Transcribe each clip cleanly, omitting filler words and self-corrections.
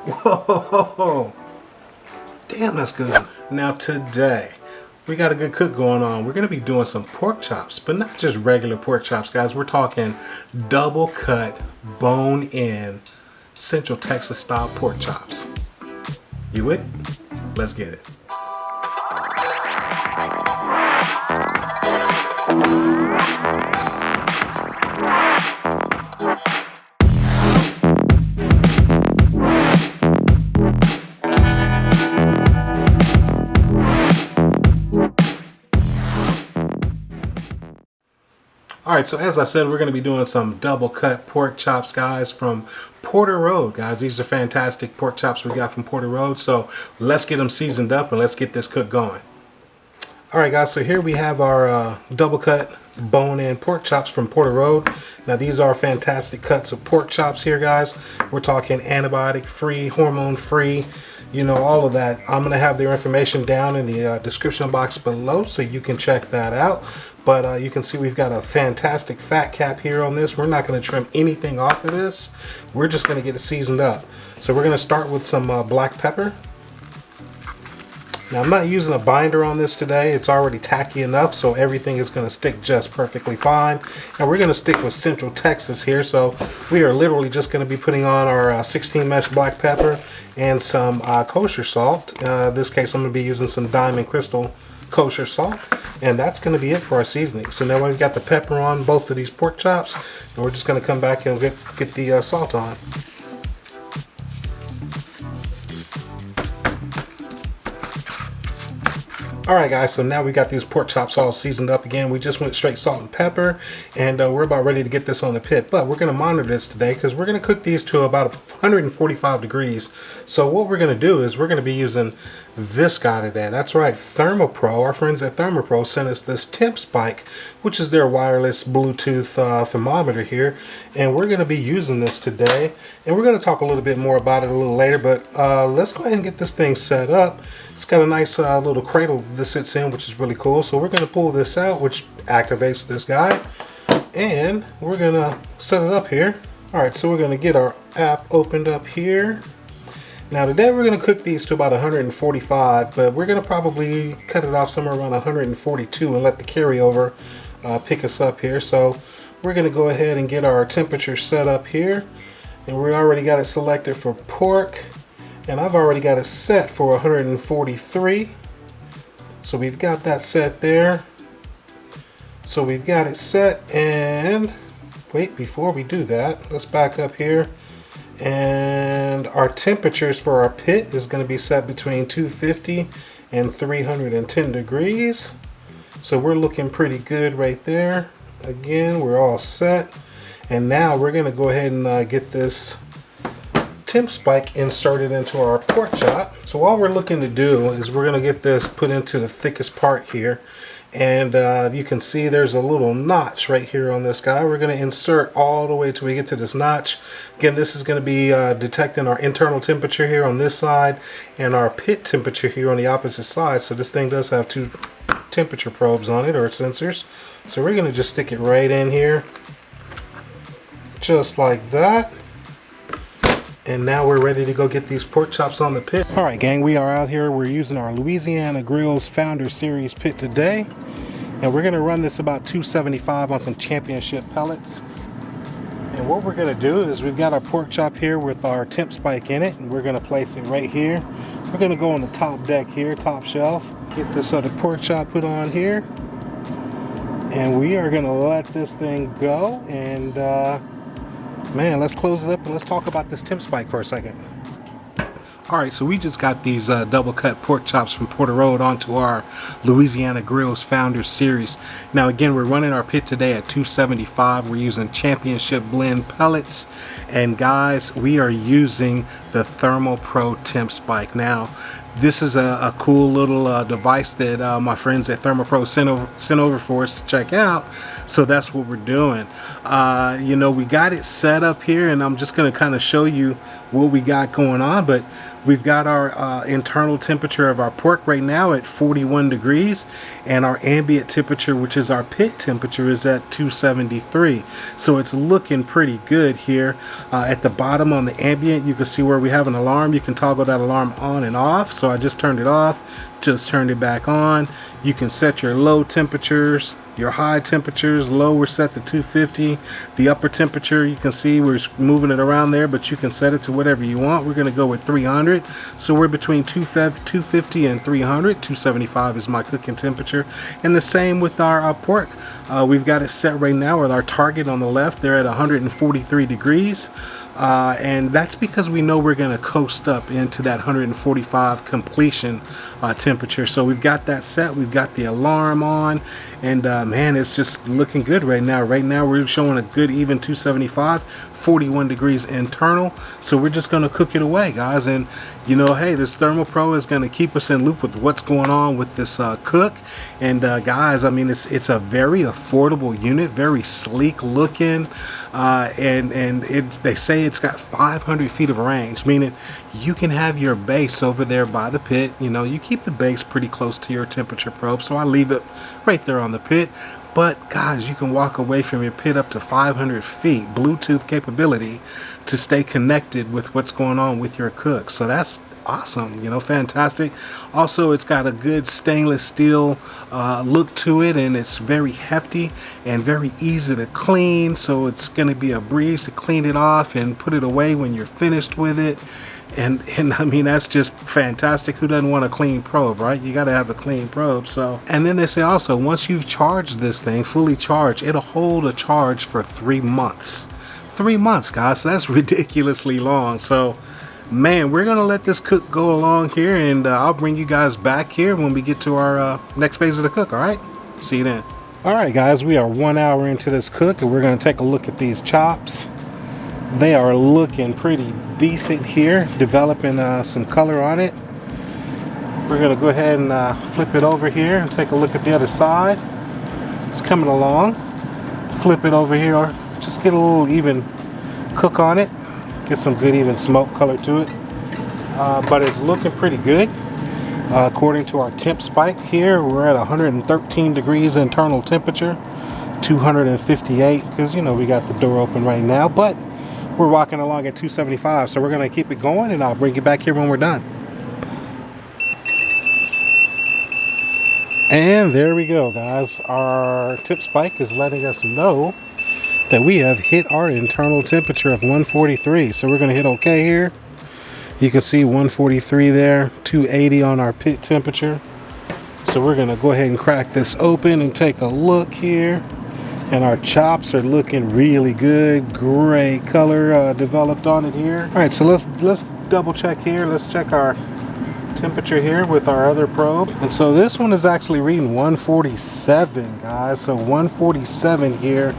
Whoa! Damn, that's good. Now today, we got a good cook going on. We're going to be doing some pork chops, but not just regular pork chops, guys. We're talking double cut, bone in, Central Texas style pork chops. You with it? Let's get it. Alright, so as I said, we're going to be doing some double cut pork chops, guys, from Porter Road. Guys, these are fantastic pork chops we got from Porter Road, so let's get them seasoned up and let's get this cook going. Alright guys, so here we have our double cut bone-in pork chops from Porter Road. Now these are fantastic cuts of pork chops here, guys. We're talking antibiotic free, hormone free, you know, all of that. I'm going to have their information down in the description box below so you can check that out. But you can see we've got a fantastic fat cap here on this. We're not going to trim anything off of this. We're just going to get it seasoned up. So we're going to start with some black pepper. Now I'm not using a binder on this today. It's already tacky enough, so everything is going to stick just perfectly fine. And we're going to stick with Central Texas here, so we are literally just going to be putting on our 16 mesh black pepper and some kosher salt. In this case I'm going to be using some Diamond Crystal kosher salt, and that's going to be it for our seasoning. So now we've got the pepper on both of these pork chops, and we're just going to come back and get the salt on. Alright guys, so now we got these pork chops all seasoned up again. We just went straight salt and pepper, and we're about ready to get this on the pit. But we're going to monitor this today because we're going to cook these to about 145 degrees. So what we're going to do is we're going to be using this guy today. That's right, ThermoPro. Our friends at ThermoPro sent us this Temp Spike, which is their wireless Bluetooth thermometer here. And we're going to be using this today. And we're going to talk a little bit more about it a little later. But let's go ahead and get this thing set up. It's got a nice little cradle this sits in, which is really cool. So we're going to pull this out, which activates this guy, and we're going to set it up here. Alright, so we're going to get our app opened up here. Now today we're going to cook these to about 145, but we're going to probably cut it off somewhere around 142 and let the carryover pick us up here. So we're going to go ahead and get our temperature set up here, and we already got it selected for pork. And I've already got it set for 143. So we've got that set there. So we've got it set, and wait, before we do that, let's back up here. And our temperatures for our pit is going to be set between 250 and 310 degrees. So we're looking pretty good right there. Again, we're all set. And now we're going to go ahead and get this Temp Spike inserted into our pork chop. So all we're looking to do is we're going to get this put into the thickest part here, and you can see there's a little notch right here on this guy. We're going to insert all the way till we get to this notch. Again, this is going to be detecting our internal temperature here on this side and our pit temperature here on the opposite side. So this thing does have two temperature probes on it, or sensors. So we're going to just stick it right in here, just like that. And now we're ready to go get these pork chops on the pit. Alright gang, we are out here. We're using our LonestarGrillz Founder Series pit today. And we're going to run this about 275 on some championship pellets. And what we're going to do is we've got our pork chop here with our Temp Spike in it. And we're going to place it right here. We're going to go on the top deck here, top shelf. Get this other pork chop put on here. And we are going to let this thing go. And man, let's close it up and let's talk about this Temp Spike for a second. Alright, so we just got these double cut pork chops from Porter Road onto our LonestarGrillz Founder Series. Now again, we're running our pit today at 275. We're using championship blend pellets. And guys, we are using the ThermoPro Temp Spike. Now, this is a cool little device that my friends at ThermoPro sent over for us to check out. So that's what we're doing. You know, we got it set up here, and I'm just going to kind of show you what we got going on. But we've got our internal temperature of our pork right now at 41 degrees, and our ambient temperature, which is our pit temperature, is at 273. So it's looking pretty good here. At the bottom on the ambient, you can see where we have an alarm. You can toggle that alarm on and off. So I just turned it off, just turned it back on. You can set your low temperatures, your high temperatures. Low, we're set to 250. The upper temperature, you can see we're moving it around there, but you can set it to whatever you want. We're going to go with 300. So we're between 250 and 300. 275 is my cooking temperature. And the same with our pork. We've got it set right now with our target on the left. They're at 143 degrees. And that's because we know we're going to coast up into that 145 completion temperature. So we've got that set, we've got the alarm on, and man, it's just looking good right now. Right now we're showing a good even 275, 41 degrees internal. So we're just going to cook it away, guys. And you know, hey, this ThermoPro is going to keep us in loop with what's going on with this cook. And guys, I mean, it's a very affordable unit, very sleek looking, and they say it's got 500 feet of range, meaning you can have your base over there by the pit. You know, you keep the base pretty close to your temperature probe, so I leave it right there on the pit. But guys, you can walk away from your pit up to 500 feet, Bluetooth capability, to stay connected with what's going on with your cook. So that's awesome, you know, fantastic. Also, it's got a good stainless steel look to it, and it's very hefty and very easy to clean. So it's going to be a breeze to clean it off and put it away when you're finished with it. And I mean, that's just fantastic. Who doesn't want a clean probe, right? You got to have a clean probe. So, and then they say also, once you've charged this thing fully charged, it'll hold a charge for 3 months. 3 months, guys. So that's ridiculously long. So man, we're gonna let this cook go along here, and I'll bring you guys back here when we get to our next phase of the cook. All right, see you then. All right, guys, we are 1 hour into this cook, and we're gonna take a look at these chops. They are looking pretty decent here, developing some color on it. We're gonna go ahead and flip it over here and take a look at the other side. It's coming along. Flip it over here, just get a little even cook on it. Get some good even smoke color to it. But it's looking pretty good. According to our temp spike here, we're at 113 degrees internal temperature, 258, because you know we got the door open right now, but we're walking along at 275, so we're going to keep it going, and I'll bring you back here when we're done. And there we go, guys. Our tip spike is letting us know that we have hit our internal temperature of 143. So we're going to hit OK here. You can see 143 there, 280 on our pit temperature. So we're going to go ahead and crack this open and take a look here. And our chops are looking really good. Gray color developed on it here. All right, so let's double check here. Let's check our temperature here with our other probe. And so this one is actually reading 147, guys. So 147 here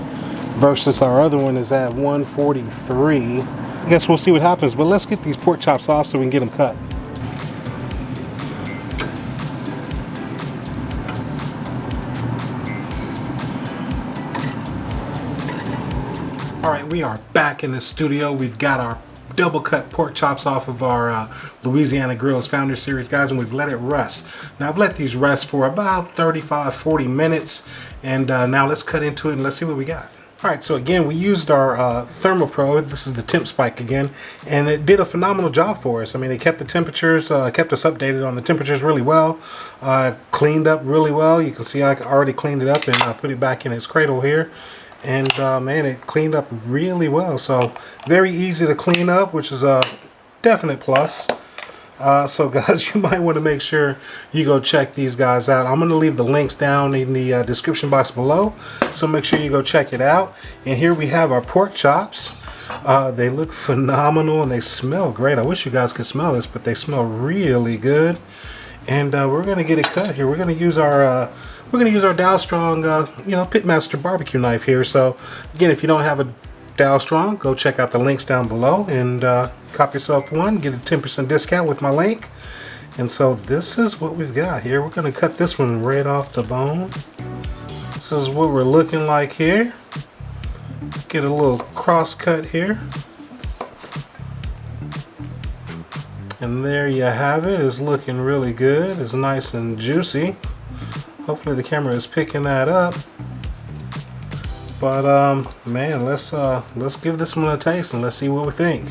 versus our other one is at 143. I guess we'll see what happens, but let's get these pork chops off so we can get them cut. All right, we are back in the studio. We've got our double cut pork chops off of our Louisiana Grills Founder Series, guys, and we've let it rest. Now I've let these rest for about 35-40 minutes, and now let's cut into it and let's see what we got. All right, so again, we used our ThermoPro. This is the temp spike again, and it did a phenomenal job for us. I mean, it kept the temperatures, kept us updated on the temperatures really well, cleaned up really well. You can see I already cleaned it up and I put it back in its cradle here. And man, it cleaned up really well. So very easy to clean up, which is a definite plus. So guys, you might want to make sure you go check these guys out. I'm going to leave the links down in the description box below, so make sure you go check it out. And here we have our pork chops. They look phenomenal and they smell great. I wish you guys could smell this, but they smell really good. And we're going to get it cut here. We're going to use our Dow Strong, Pitmaster barbecue knife here. So again, if you don't have a Dow Strong, go check out the links down below and cop yourself one. Get a 10% discount with my link. And so this is what we've got here. We're going to cut this one right off the bone. This is what we're looking like here. Get a little cross cut here. And there you have it. It's looking really good. It's nice and juicy. Hopefully the camera is picking that up. But man, let's give this one a taste and let's see what we think.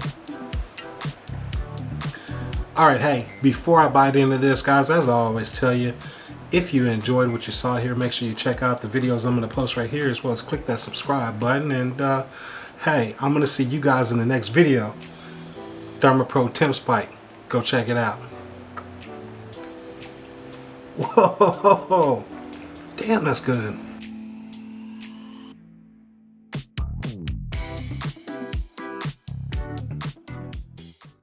Alright, hey, before I bite into this, guys, as I always tell you, if you enjoyed what you saw here, make sure you check out the videos I'm going to post right here, as well as click that subscribe button. And hey, I'm going to see you guys in the next video. ThermoPro Temp Spike. Go check it out. Whoa! Damn, that's good.